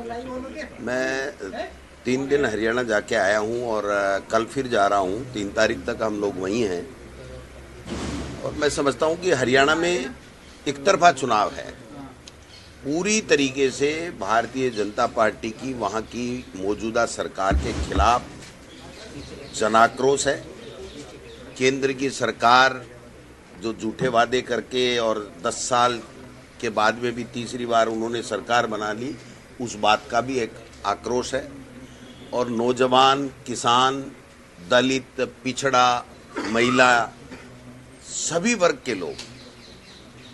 मैं 3 दिन हरियाणा जाके आया हूँ और कल फिर जा रहा हूँ। 3 तारीख तक हम लोग वहीं हैं और मैं समझता हूँ कि हरियाणा में एक तरफा चुनाव है। पूरी तरीके से भारतीय जनता पार्टी की वहाँ की मौजूदा सरकार के खिलाफ जनाक्रोश है। केंद्र की सरकार जो झूठे वादे करके और 10 साल के बाद में भी तीसरी बार उन्होंने सरकार बना ली, उस बात का भी एक आक्रोश है। और नौजवान, किसान, दलित, पिछड़ा, महिला, सभी वर्ग के लोग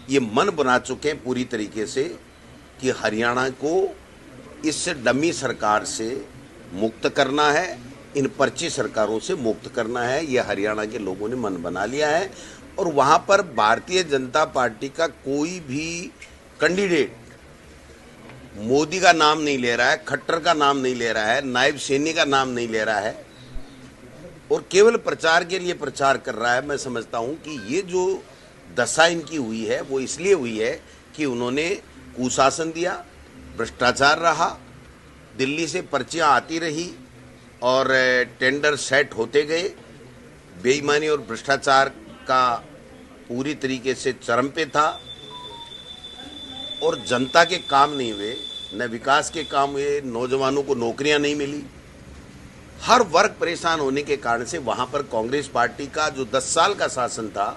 ये मन बना चुके हैं पूरी तरीके से कि हरियाणा को इस डमी सरकार से मुक्त करना है, इन पर्ची सरकारों से मुक्त करना है। ये हरियाणा के लोगों ने मन बना लिया है और वहाँ पर भारतीय जनता पार्टी का कोई भी कैंडिडेट मोदी का नाम नहीं ले रहा है, खट्टर का नाम नहीं ले रहा है, नायब सैनी का नाम नहीं ले रहा है और केवल प्रचार के लिए प्रचार कर रहा है। मैं समझता हूं कि ये जो दशा इनकी हुई है वो इसलिए हुई है कि उन्होंने कुशासन दिया, भ्रष्टाचार रहा, दिल्ली से पर्चियां आती रही और टेंडर सेट होते गए। बेईमानी और भ्रष्टाचार का पूरी तरीके से चरम पे था और जनता के काम नहीं हुए, न विकास के काम हुए, नौजवानों को नौकरियां नहीं मिली। हर वर्ग परेशान होने के कारण से वहां पर कांग्रेस पार्टी का जो 10 साल का शासन था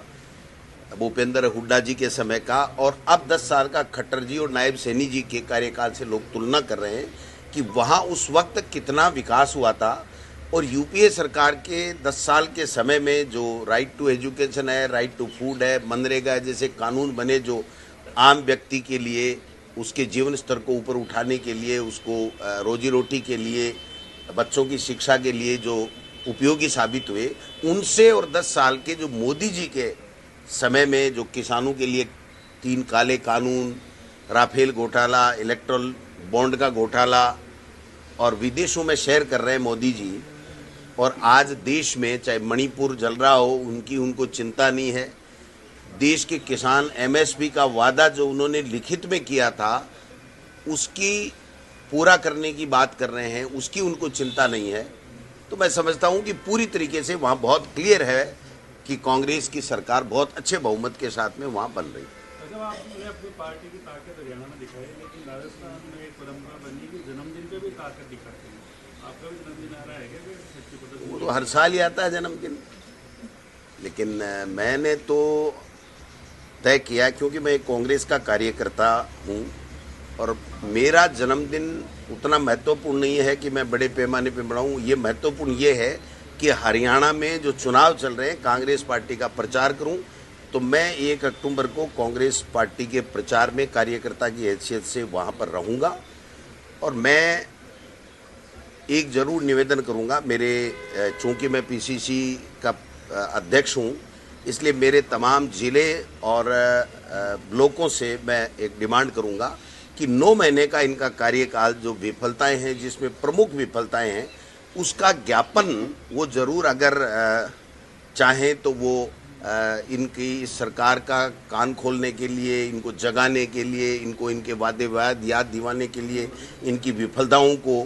भूपेंद्र हुड्डा जी के समय का और अब 10 साल का खट्टर जी और नायब सैनी जी के कार्यकाल से लोग तुलना कर रहे हैं कि वहां उस वक्त कितना विकास हुआ था। और यूपीए सरकार के 10 साल के समय में जो राइट टू एजुकेशन है, राइट टू फूड है, मनरेगा जैसे कानून बने जो आम व्यक्ति के लिए उसके जीवन स्तर को ऊपर उठाने के लिए, उसको रोजी रोटी के लिए, बच्चों की शिक्षा के लिए जो उपयोगी साबित हुए, उनसे और 10 साल के जो मोदी जी के समय में जो किसानों के लिए 3 काले कानून, राफेल घोटाला, इलेक्ट्रल बॉन्ड का घोटाला और विदेशों में शेयर कर रहे हैं मोदी जी। और आज देश में चाहे मणिपुर जल रहा हो, उनको चिंता नहीं है। देश के किसान एमएसपी का वादा जो उन्होंने लिखित में किया था उसकी पूरा करने की बात कर रहे हैं, उसकी उनको चिंता नहीं है। तो मैं समझता हूं कि पूरी तरीके से वहां बहुत क्लियर है कि कांग्रेस की सरकार बहुत अच्छे बहुमत के साथ में वहां बन रही है। अच्छा, आपने अपनी पार्टी की ताकत हरियाणा में दिखाई, लेकिन राजस्थान में एक परंपरा बनी कि जन्मदिन पे भी ताकत दिखाते हैं। आपका भी जन्मदिन आ रहा है क्या? वो तो हर साल ही आता है जन्मदिन, लेकिन मैंने तो तय किया क्योंकि मैं एक कांग्रेस का कार्यकर्ता हूं और मेरा जन्मदिन उतना महत्वपूर्ण नहीं है कि मैं बड़े पैमाने पर मनाऊं। ये महत्वपूर्ण ये है कि हरियाणा में जो चुनाव चल रहे हैं कांग्रेस पार्टी का प्रचार करूं। तो मैं 1 अक्टूबर को कांग्रेस पार्टी के प्रचार में कार्यकर्ता की हैसियत से वहां पर रहूंगा और मैं एक जरूर निवेदन करूंगा। चूंकि मैं पीसीसी का अध्यक्ष हूं, इसलिए मेरे तमाम ज़िले और ब्लॉकों से मैं एक डिमांड करूंगा कि 9 महीने का इनका कार्यकाल जो विफलताएं हैं, जिसमें प्रमुख विफलताएं हैं, उसका ज्ञापन वो जरूर अगर चाहें तो वो इनकी इस सरकार का कान खोलने के लिए, इनको जगाने के लिए, इनको इनके वादे वाद याद दिलाने के लिए, इनकी विफलताओं को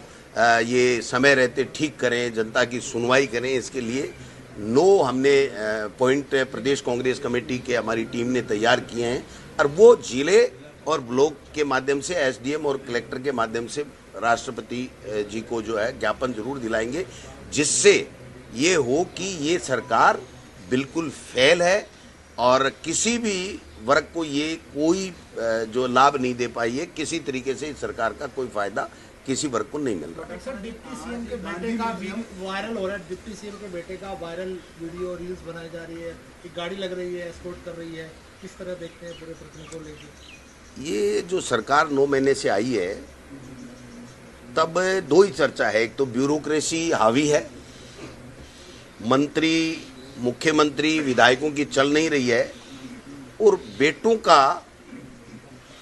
ये समय रहते ठीक करें, जनता की सुनवाई करें। इसके लिए 9 हमने पॉइंट प्रदेश कांग्रेस कमेटी के हमारी टीम ने तैयार किए हैं और वो जिले और ब्लॉक के माध्यम से एसडीएम और कलेक्टर के माध्यम से राष्ट्रपति जी को जो है ज्ञापन जरूर दिलाएंगे, जिससे ये हो कि ये सरकार बिल्कुल फेल है और किसी भी वर्ग को ये कोई जो लाभ नहीं दे पाई है। किसी तरीके से इस सरकार का कोई फायदा किसी वर्ग को नहीं मिल रहा है। सर, डिप्टी सीएम के बेटे का वायरल हो रहा है, डिप्टी सीएम के बेटे का वायरल वीडियो रील्स बनाई जा रही है, एक गाड़ी लग रही है, एस्कॉर्ट कर रही है, किस तरह देखते हैं पूरे प्रश्न को लेकर? ये जो सरकार 9 महीने से आई है तब 2 ही चर्चा है। एक तो ब्यूरोक्रेसी हावी है, मंत्री, मुख्यमंत्री, विधायकों की चल नहीं रही है और बेटों का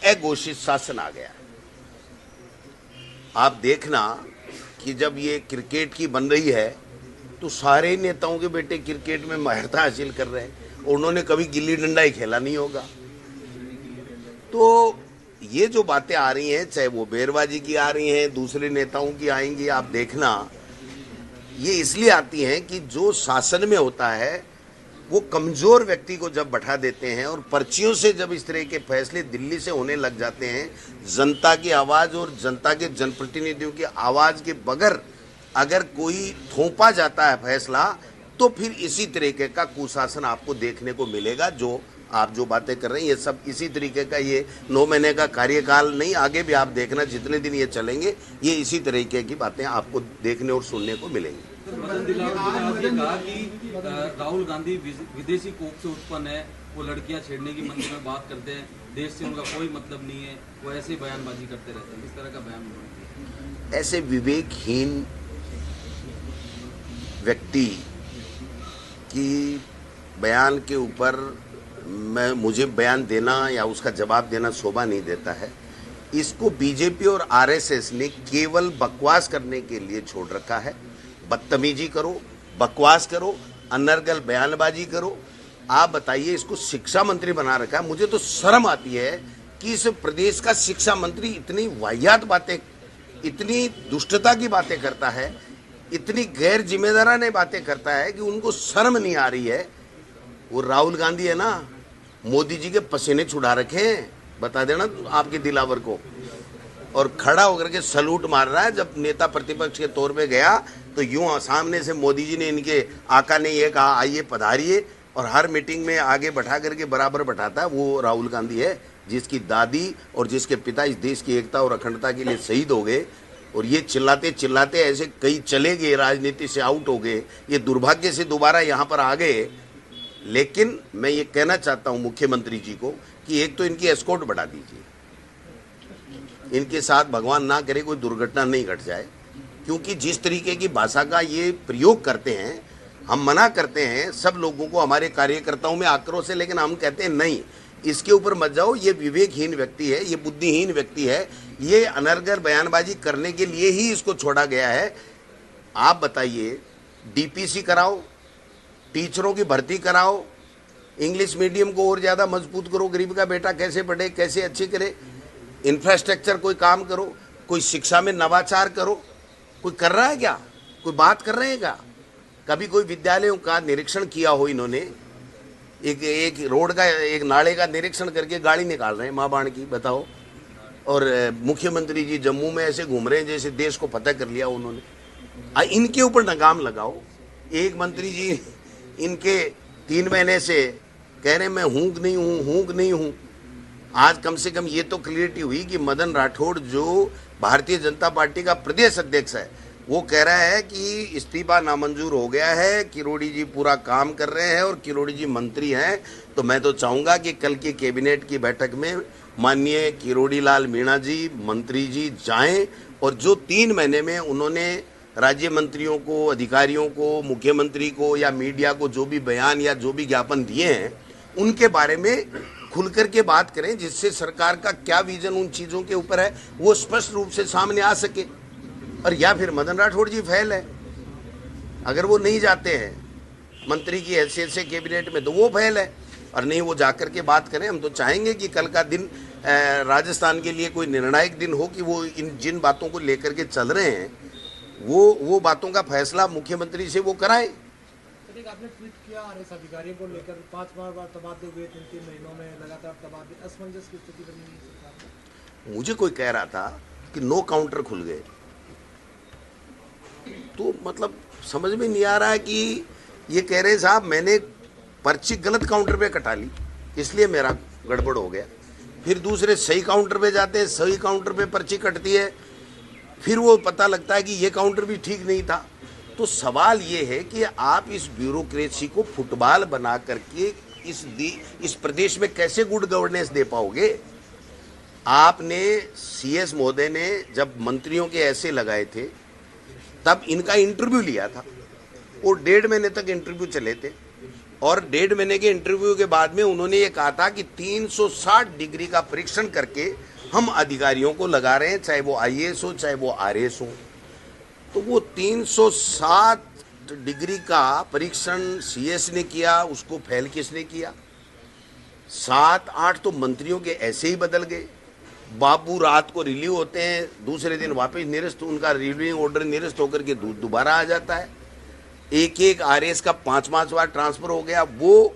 अघोषित शासन आ गया। आप देखना कि जब ये क्रिकेट की बन रही है तो सारे नेताओं के बेटे क्रिकेट में माहिरता हासिल कर रहे हैं और उन्होंने कभी गिल्ली डंडा ही खेला नहीं होगा। तो ये जो बातें आ रही हैं, चाहे वो बेरबाजी की आ रही हैं, दूसरे नेताओं की आएंगी, आप देखना, ये इसलिए आती हैं कि जो शासन में होता है वो कमजोर व्यक्ति को जब बैठा देते हैं और पर्चियों से जब इस तरह के फैसले दिल्ली से होने लग जाते हैं, जनता की आवाज और जनता के जनप्रतिनिधियों की आवाज के बगैर अगर कोई थोपा जाता है फैसला, तो फिर इसी तरीके का कुशासन आपको देखने को मिलेगा। जो आप जो बातें कर रहे हैं, ये सब इसी तरीके का, ये 9 महीने का कार्यकाल नहीं, आगे भी आप देखना जितने दिन ये चलेंगे, ये इसी तरीके की बातें आपको देखने और सुनने को मिलेंगी। मदन दिलावर जी ने आज ये कहा कि राहुल गांधी विदेशी कोख से उत्पन्न है, वो लड़कियां छेड़ने की मंदिर में बात करते हैं, देश से उनका कोई मतलब नहीं है, वो ऐसे ही बयानबाजी करते रहते हैं। इस तरह का बयान उन्होंने दिया। ऐसे विवेकहीन व्यक्ति की बयान के ऊपर मुझे बयान देना या उसका जवाब देना शोभा नहीं देता है। इसको बीजेपी और आरएसएस ने केवल बकवास करने के लिए छोड़ रखा है। बदतमीजी करो, बकवास करो, अनर्गल बयानबाजी करो। आप बताइए, इसको शिक्षा मंत्री बना रखा है। मुझे तो शर्म आती है कि इस प्रदेश का शिक्षा मंत्री इतनी वाहियात बातें, इतनी दुष्टता की बातें करता है, इतनी गैर जिम्मेदाराना बातें करता है कि उनको शर्म नहीं आ रही है। वो राहुल गांधी है ना, मोदी जी के पसीने छुड़ा रखे हैं, बता देना आपके दिलावर को। और खड़ा होकर के सलूट मार रहा है। जब नेता प्रतिपक्ष के तौर पे गया तो यूं सामने से मोदी जी ने, इनके आका ने ये कहा आइए पधारिए, और हर मीटिंग में आगे बैठा करके बराबर बैठाता है। वो राहुल गांधी है जिसकी दादी और जिसके पिता इस देश की एकता और अखंडता के लिए शहीद हो गए, और ये चिल्लाते चिल्लाते ऐसे कई चले गए, राजनीति से आउट हो गए, ये दुर्भाग्य से दोबारा यहाँ पर आ गए। लेकिन मैं ये कहना चाहता हूँ मुख्यमंत्री जी को कि एक तो इनकी एस्कॉर्ट बढ़ा दीजिए, इनके साथ भगवान ना करे कोई दुर्घटना नहीं घट जाए, क्योंकि जिस तरीके की भाषा का ये प्रयोग करते हैं, हम मना करते हैं सब लोगों को, हमारे कार्यकर्ताओं में आक्रोश है, लेकिन हम कहते हैं नहीं, इसके ऊपर मत जाओ। ये विवेकहीन व्यक्ति है, ये बुद्धिहीन व्यक्ति है, ये अनर्गल बयानबाजी करने के लिए ही इसको छोड़ा गया है। आप बताइए, डीपीसी कराओ, टीचरों की भर्ती कराओ, इंग्लिश मीडियम को और ज़्यादा मजबूत करो, गरीब का बेटा कैसे पढ़े, कैसे अच्छी करे, इंफ्रास्ट्रक्चर कोई काम करो, कोई शिक्षा में नवाचार करो। कोई कर रहा है क्या? कोई बात कर रहे हैं क्या? कभी कोई विद्यालयों का निरीक्षण किया हो इन्होंने? एक रोड का, एक नाले का निरीक्षण करके गाड़ी निकाल रहे हैं माँ बाण की, बताओ। और मुख्यमंत्री जी जम्मू में ऐसे घूम रहे हैं जैसे देश को फतह कर लिया उन्होंने। इनके ऊपर लगाम लगाओ। एक मंत्री जी इनके 3 महीने से कह रहे हैं मैं हूँ नहीं हूँ। आज कम से कम ये तो क्लियरिटी हुई कि मदन राठौड़ जो भारतीय जनता पार्टी का प्रदेश अध्यक्ष है, वो कह रहा है कि इस्तीफा नामंजूर हो गया है, किरोड़ी जी पूरा काम कर रहे हैं और किरोड़ी जी मंत्री हैं। तो मैं तो चाहूँगा कि कल की कैबिनेट की बैठक में माननीय किरोड़ी लाल मीणा जी, मंत्री जी जाएं, और जो 3 महीने में उन्होंने राज्य मंत्रियों को, अधिकारियों को, मुख्यमंत्री को या मीडिया को जो भी बयान या जो भी ज्ञापन दिए हैं, उनके बारे में खुल करके बात करें, जिससे सरकार का क्या विजन उन चीज़ों के ऊपर है वो स्पष्ट रूप से सामने आ सके। और या फिर मदन राठौड़ जी फेल है, अगर वो नहीं जाते हैं मंत्री की हैसियत से कैबिनेट में, तो वो फेल है, और नहीं वो जाकर के बात करें। हम तो चाहेंगे कि कल का दिन राजस्थान के लिए कोई निर्णायक दिन हो, कि वो इन जिन बातों को लेकर के चल रहे हैं वो बातों का फैसला मुख्यमंत्री से वो कराएं। आपने ट्वीट किया आरएस अधिकारियों को लेकर 5 बार तबादले हुए 3 महीनों में लगातार तबादले, असमंजस की स्थिति बनी है सरकार में। मुझे कोई कह रहा था कि 9 काउंटर खुल गए, तो मतलब समझ में नहीं आ रहा है कि ये कह रहे साहब मैंने पर्ची गलत काउंटर पे कटा ली इसलिए मेरा गड़बड़ हो गया। फिर दूसरे सही काउंटर पे जाते हैं, सही काउंटर पे पर्ची कटती है, फिर वो पता लगता है कि ये काउंटर भी ठीक नहीं था। तो सवाल ये है कि आप इस ब्यूरोक्रेसी को फुटबॉल बना करके इस प्रदेश में कैसे गुड गवर्नेंस दे पाओगे? आपने सीएस महोदय ने जब मंत्रियों के ऐसे लगाए थे तब इनका इंटरव्यू लिया था, और 1.5 महीने तक इंटरव्यू चले थे, और 1.5 महीने के इंटरव्यू के बाद में उन्होंने ये कहा था कि 360 डिग्री का परीक्षण करके हम अधिकारियों को लगा रहे हैं, चाहे वो आईएएस हो चाहे वो आरएएस हो। तो वो 360 डिग्री का परीक्षण सीएस ने किया, उसको फेल किसने किया? 7-8 तो मंत्रियों के ऐसे ही बदल गए। बाबू रात को रिलीव होते हैं, दूसरे दिन वापस निरस्त, उनका रिलीविंग ऑर्डर निरस्त होकर के दोबारा आ जाता है। एक एक आरएस का 5-5 बार ट्रांसफर हो गया, वो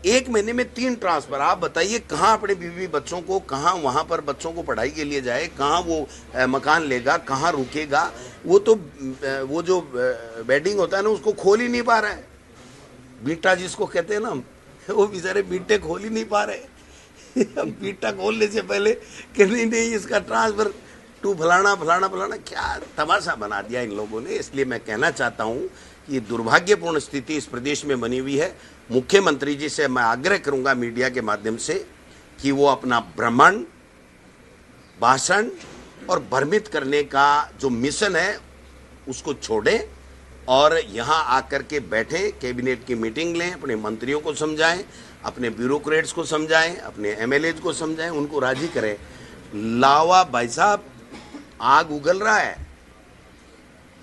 एक महीने में 3 ट्रांसफर। आप बताइए कहाँ अपने बीवी बच्चों को, कहाँ वहाँ पर बच्चों को पढ़ाई के लिए जाए, कहाँ वो मकान लेगा, कहाँ रुकेगा। वो तो वो जो बेडिंग होता है ना, उसको खोल ही नहीं पा रहा है। बीटा जिसको कहते हैं ना, वो बेचारे बीटे खोल ही नहीं पा रहे। हम बीटा खोलने से पहले कि नहीं इसका ट्रांसफर टू फलाना फलाना फलाना, क्या तमाशा बना दिया इन लोगों ने। इसलिए मैं कहना चाहता हूँ कि ये दुर्भाग्यपूर्ण स्थिति इस प्रदेश में बनी हुई है। मुख्यमंत्री जी से मैं आग्रह करूंगा मीडिया के माध्यम से कि वो अपना भ्रमण, भाषण और भ्रमित करने का जो मिशन है उसको छोड़ें और यहाँ आकर के बैठें, कैबिनेट की मीटिंग लें, अपने मंत्रियों को समझाएं, अपने ब्यूरोक्रेट्स को समझाएं, अपने एमएलएज को समझाएं, उनको राजी करें। लावा भाई साहब आग उगल रहा है,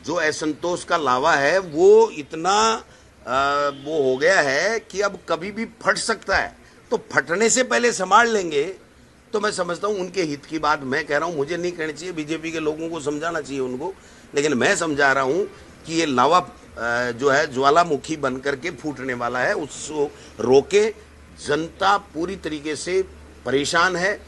जो असंतोष का लावा है वो इतना वो हो गया है कि अब कभी भी फट सकता है। तो फटने से पहले संभाल लेंगे तो मैं समझता हूँ उनके हित की बात मैं कह रहा हूँ। मुझे नहीं कहनी चाहिए, बीजेपी के लोगों को समझाना चाहिए उनको, लेकिन मैं समझा रहा हूँ कि ये लावा जो है ज्वालामुखी बन करके फूटने वाला है, उसको रोके। जनता पूरी तरीके से परेशान है।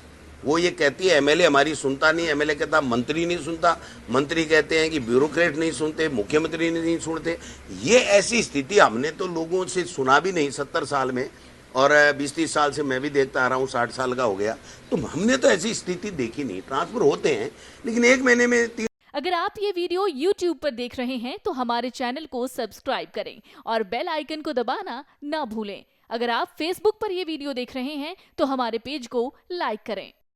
वो ये कहती है एमएलए हमारी सुनता नहीं, एमएलए कहता मंत्री नहीं सुनता, मंत्री कहते हैं कि ब्यूरोक्रेट नहीं सुनते, मुख्यमंत्री नहीं सुनते। ये ऐसी स्थिति हमने तो लोगों से सुना भी नहीं 70 साल में, और 20-30 साल से मैं भी देखता आ रहा हूँ, 60 साल का हो गया, तो हमने तो ऐसी स्थिति देखी नहीं। ट्रांसफर होते हैं लेकिन एक महीने में 3। अगर आप ये वीडियो YouTube पर देख रहे हैं तो हमारे चैनल को सब्सक्राइब करें और बेल आइकन को दबाना ना भूलें। अगर आप Facebook पर ये वीडियो देख रहे हैं तो हमारे पेज को लाइक करें।